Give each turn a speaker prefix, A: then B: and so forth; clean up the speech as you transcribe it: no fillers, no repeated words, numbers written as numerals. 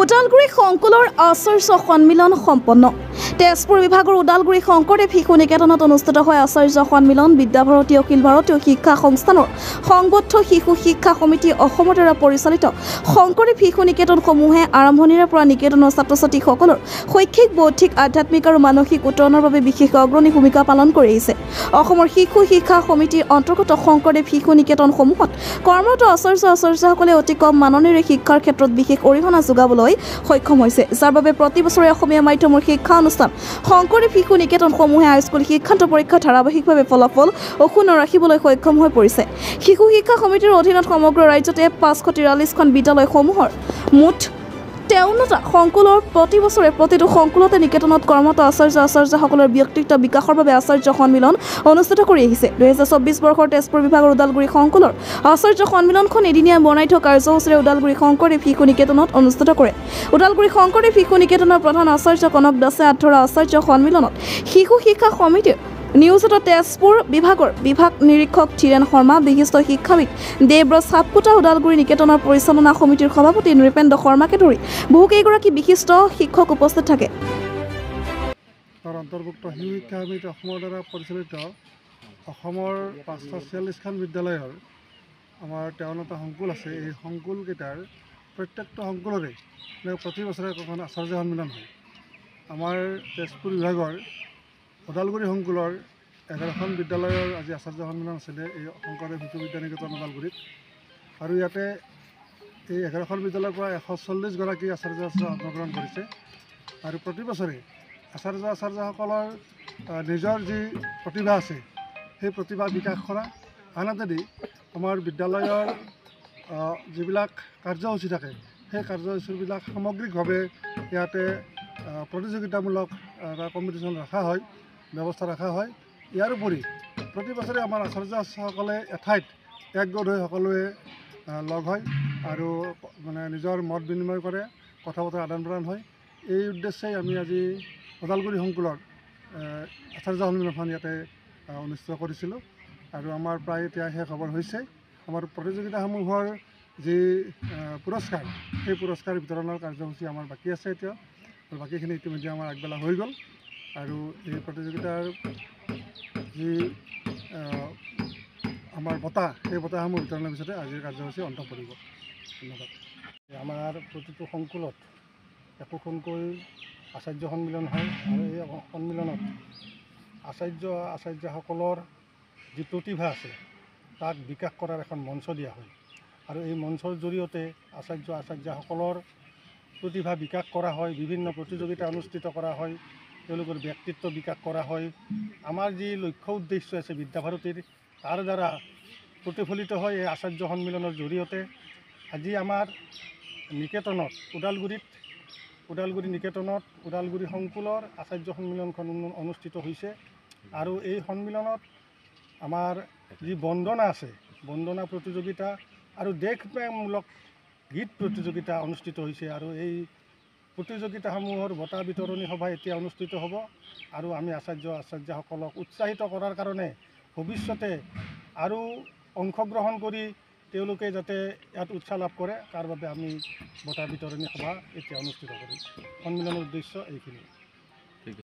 A: ওদালগুৰি সংকুলৰ আচাৰ্য সন্মিলন সম্পন্ন। তেজপুৰ বিভাগৰ ওদালগুৰি শংকৰদেৱ শিশু নিকেতনত অনুষ্ঠিত হয় আচাৰ্য সন্মিলন। বিদ্যাভাৰতী অখিল ভাৰতীয় শিক্ষা সংস্থানৰ সংবদ্ধ শিশু শিক্ষা সমিতি অসমৰ দ্বাৰা পৰিচালিত শংকৰদেৱ শিশু নিকেতনসমূহে আৰম্ভণিৰে পৰা নিকেতনৰ ছাত্ৰ ছাত্ৰীসকলৰ শৈক্ষিক বৌদ্ধিক আধ্যাত্মিক আৰু মানসিক উত্তৰণৰ বাবে বিশেষ অগ্ৰণী ভূমিকা পালন কৰি আহিছে। অসমৰ শিশু শিক্ষা সমিতিৰ অন্তৰ্গত শংকৰদেৱ শিশু নিকেতনসমূহত কৰ্মৰত আচাৰ্যসকলে অতি কম মাননীৰে শিক্ষাৰ ক্ষেত্ৰত বিশেষ অৰিহণা যোগাবলৈ সক্ষম হৈছে, যাৰ বাবে প্ৰতি বছৰে অসমীয়া মাধ্যমৰ শিক্ষা অনুষ্ঠান শংকৰদেৱ শিশু নিকেতনসমূহে হাইস্কুল শিক্ষান্ত পৰীক্ষা ধাৰাবাহিকভাৱে ফলাফল অক্ষুণ্ণ ৰাখিবলৈ সক্ষম হৈ পৰিছে। শিশু শিক্ষা সমিতিৰ অধীনত সমগ্ৰ ৰাজ্যতে 543খন বিদ্যালয়সমূহৰ মুঠ 53টা সংকুলৰ প্ৰতি বছৰে প্ৰতিটো সংকুলতে নিকেতনত কৰ্মৰত আচাৰ্যসকলৰ ব্যক্তিত্ব বিকাশৰ বাবে আচাৰ্য সন্মিলন অনুষ্ঠিত কৰি আহিছে। 2024 বৰ্ষৰ তেজপুৰ বিভাগৰ ওদালগুৰি সংকুলৰ আচাৰ্য সন্মিলনখন এদিনীয়া বৰ্ণাঢ্য কাৰ্যসূচীৰে ওদালগুৰি শংকৰদেৱ শিশু নিকেতনত অনুষ্ঠিত কৰে। ওদালগুৰি শংকৰদেৱ শিশু নিকেতনৰ প্ৰধান আচাৰ্য কনক দাসে আধৰা আচাৰ্য সন্মিলনত শিশু শিক্ষা সমিতিৰ নিয়োজিত তেজপুৰ বিভাগৰ বিভাগ নিৰীক্ষক ধীৰেন শৰ্মা, বিশিষ্ট শিক্ষাবিদ দেৱব্ৰত সাপকোটা, ওদালগুৰি নিকেতনৰ পৰিচালনা সমিতিৰ সভাপতি নৃপেন্দ্ৰ শৰ্মাকে ধৰি বহুকেইগৰাকী বিশিষ্ট শিক্ষক উপস্থিত থাকে।
B: অন্তৰ্ভুক্ত শিশু শিক্ষা সমিতি অসমৰ দ্বাৰা পৰিচালিত অসমৰ 546খন বিদ্যালয়ৰ আমাৰ 53টা সংকুল আছে। এই সংকুলকেইটাৰ প্ৰত্যেকটো সংকুলৰে প্ৰতি বছৰে এখন আচাৰ্য সন্মিলন হয়। আমাৰ তেজপুৰ বিভাগৰ ওদালগুৰি সংকুলৰ 11খন বিদ্যালয়ৰ আজি আচাৰ্য সন্মিলন আছিলে এই শংকৰদেৱ শিশু বিদ্যা নিকেতন ওদালগুৰিত, আৰু ইয়াতে এই 11খন বিদ্যালয়ৰ পৰা 140গৰাকী আচাৰ্য অংশগ্ৰহণ কৰিছে। আৰু প্ৰতি বছৰে আচাৰ্যসকলৰ নিজৰ যি প্ৰতিভা আছে সেই প্ৰতিভা বিকাশ কৰা, আনহাতে আমাৰ বিদ্যালয়ৰ যিবিলাক কাৰ্যসূচী থাকে সেই কাৰ্যসূচীবিলাক সামগ্ৰিকভাৱে ইয়াতে প্ৰতিযোগিতামূলক এটা কম্পিটিশ্যন ৰখা হয়, ব্যৱস্থা ৰখা হয়। ইয়াৰ উপৰি প্ৰতি বছৰে আমাৰ আচাৰ্যসকলে এঠাইত একগোট হৈ সকলোৱে লগ হয় আৰু নিজৰ মত বিনিময় কৰে, কথা বতৰা আদান প্ৰদান হয়। এই উদ্দেশ্যেই আমি আজি ওদালগুৰি সংকুলৰ আচাৰ্য সন্মিলনখন ইয়াতে অনুষ্ঠিত কৰিছিলোঁ, আৰু আমাৰ প্ৰায় এতিয়া শেষ খবৰ হৈছে। আমাৰ প্ৰতিযোগিতাসমূহৰ যি পুৰস্কাৰ, সেই পুৰস্কাৰ বিতৰণৰ কাৰ্যসূচী আমাৰ বাকী আছে এতিয়া, আৰু বাকীখিনি ইতিমধ্যে আমাৰ আগবেলা হৈ গ'ল। আৰু এই প্ৰতিযোগিতাৰ যি আমাৰ বঁটা, সেই বঁটাসমূহ বিতৰণৰ পিছতে আজিৰ কাৰ্যসূচী অন্ত পৰিব। ধন্যবাদ। আমাৰ প্ৰতিটো সংকুলত একোখনকৈ আচাৰ্য সন্মিলন হয়, আৰু এই সন্মিলনত আচাৰ্যসকলৰ যি প্ৰতিভা আছে তাক বিকাশ কৰাৰ এখন মঞ্চ দিয়া হয়, আৰু এই মঞ্চৰ জৰিয়তে আচাৰ্যসকলৰ প্ৰতিভা বিকাশ কৰা হয়। বিভিন্ন প্ৰতিযোগিতা অনুষ্ঠিত কৰা হয়, তেওঁলোকৰ ব্যক্তিত্ব বিকাশ কৰা হয়। আমাৰ যি লক্ষ্য উদ্দেশ্য আছে বিদ্যাভাৰতীৰ, তাৰ দ্বাৰা প্ৰতিফলিত হয় এই আচাৰ্য সন্মিলনৰ জৰিয়তে। আজি আমাৰ নিকেতনত ওদালগুৰি নিকেতনত ওদালগুৰি সংকুলৰ আচাৰ্য সন্মিলনখন অনুষ্ঠিত হৈছে, আৰু এই সন্মিলনত আমাৰ যি বন্দনা আছে, বন্দনা প্ৰতিযোগিতা আৰু দেশপ্ৰেমমূলক গীত প্ৰতিযোগিতা অনুষ্ঠিত হৈছে, আৰু এই প্ৰতিযোগিতাসমূহৰ বঁটা বিতৰণী সভা এতিয়া অনুষ্ঠিত হ'ব। আৰু আমি আচাৰ্যসকলক উৎসাহিত কৰাৰ কাৰণে ভৱিষ্যতে আৰু অংশগ্ৰহণ কৰি তেওঁলোকে যাতে ইয়াত উৎসাহ লাভ কৰে, তাৰ বাবে আমি বঁটা বিতৰণী সভা এতিয়া অনুষ্ঠিত কৰিম। সন্মিলনৰ উদ্দেশ্য এইখিনি।